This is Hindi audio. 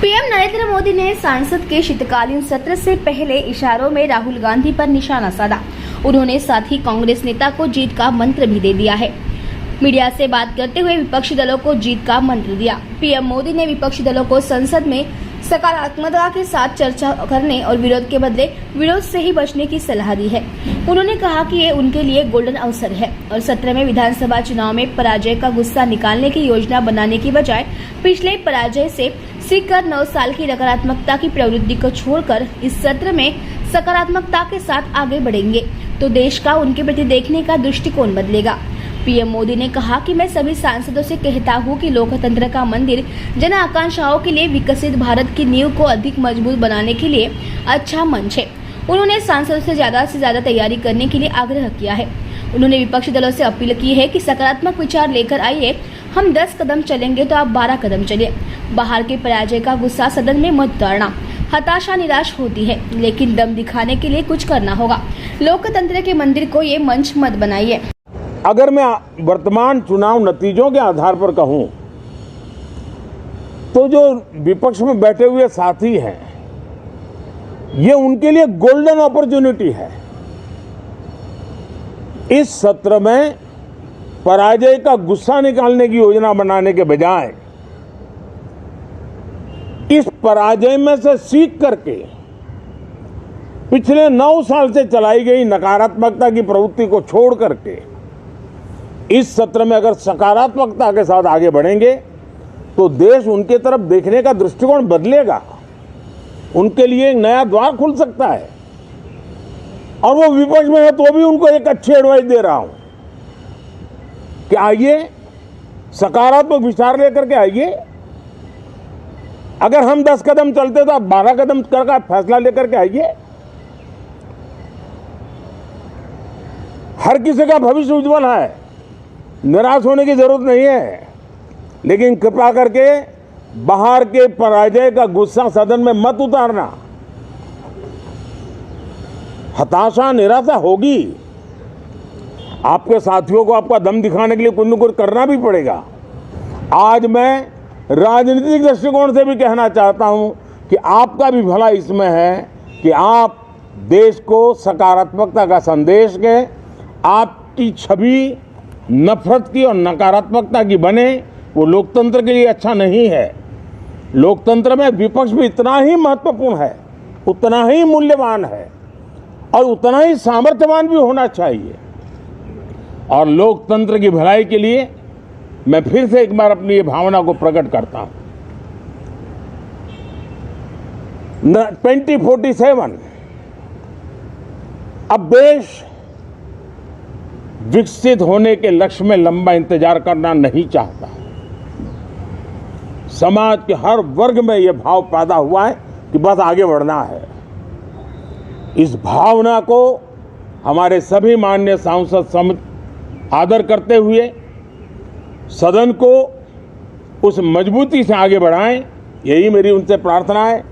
पीएम नरेंद्र मोदी ने संसद के शीतकालीन सत्र से पहले इशारों में राहुल गांधी पर निशाना साधा। उन्होंने साथ ही कांग्रेस नेता को जीत का मंत्र भी दे दिया है। मीडिया से बात करते हुए विपक्षी दलों को जीत का मंत्र दिया। पीएम मोदी ने विपक्षी दलों को संसद में सकारात्मकता के साथ चर्चा करने और विरोध के बदले विरोध से ही बचने की सलाह दी है। उन्होंने कहा कि ये उनके लिए गोल्डन अवसर है और सत्र में विधानसभा चुनाव में पराजय का गुस्सा निकालने की योजना बनाने की बजाय पिछले पराजय से सीखकर 9 साल की नकारात्मकता की प्रवृत्ति को छोड़कर इस सत्र में सकारात्मकता के साथ आगे बढ़ेंगे तो देश का उनके प्रति देखने का दृष्टिकोण बदलेगा। पीएम मोदी ने कहा कि मैं सभी सांसदों से कहता हूं कि लोकतंत्र का मंदिर जन आकांक्षाओं के लिए विकसित भारत की नींव को अधिक मजबूत बनाने के लिए अच्छा मंच है। उन्होंने सांसदों से ज्यादा तैयारी करने के लिए आग्रह किया है। उन्होंने विपक्षी दलों से अपील की है कि सकारात्मक विचार लेकर आइए। हम 10 कदम चलेंगे तो आप 12 कदम चलिए। बाहर के पराजय का गुस्सा सदन में मत उतारना। हताशा निराश होती है, लेकिन दम दिखाने के लिए कुछ करना होगा। लोकतंत्र के मंदिर को ये मंच मत बनाइए। अगर मैं वर्तमान चुनाव नतीजों के आधार पर कहूं तो जो विपक्ष में बैठे हुए साथी हैं, ये उनके लिए गोल्डन अपॉर्चुनिटी है। इस सत्र में पराजय का गुस्सा निकालने की योजना बनाने के बजाय इस पराजय में से सीख करके पिछले 9 साल से चलाई गई नकारात्मकता की प्रवृत्ति को छोड़ करके इस सत्र में अगर सकारात्मकता के साथ आगे बढ़ेंगे तो देश उनके तरफ देखने का दृष्टिकोण बदलेगा। उनके लिए एक नया द्वार खुल सकता है और वो विपक्ष में है तो भी उनको एक अच्छी एडवाइस दे रहा हूं कि आइए, सकारात्मक विचार लेकर के आइए। अगर हम 10 कदम चलते तो आप 12 कदम करके फैसला लेकर के आइए। हर किसी का भविष्य उज्जवल है, निराश होने की जरूरत नहीं है, लेकिन कृपा करके बाहर के पराजय का गुस्सा सदन में मत उतारना। हताशा निराशा होगी, आपके साथियों को आपका दम दिखाने के लिए कुछ न कुछ करना भी पड़ेगा। आज मैं राजनीतिक दृष्टिकोण से भी कहना चाहता हूं कि आपका भी भला इसमें है कि आप देश को सकारात्मकता का संदेश दें। आपकी छवि नफरत की और नकारात्मकता की बने, वो लोकतंत्र के लिए अच्छा नहीं है। लोकतंत्र में विपक्ष भी इतना ही महत्वपूर्ण है, उतना ही मूल्यवान है और उतना ही सामर्थ्यवान भी होना चाहिए। और लोकतंत्र की भलाई के लिए मैं फिर से एक बार अपनी ये भावना को प्रकट करता हूं। 2047 अब देश विकसित होने के लक्ष्य में लंबा इंतजार करना नहीं चाहता। समाज के हर वर्ग में यह भाव पैदा हुआ है कि बस आगे बढ़ना है। इस भावना को हमारे सभी माननीय सांसद आदर करते हुए सदन को उस मजबूती से आगे बढ़ाएं, यही मेरी उनसे प्रार्थना है।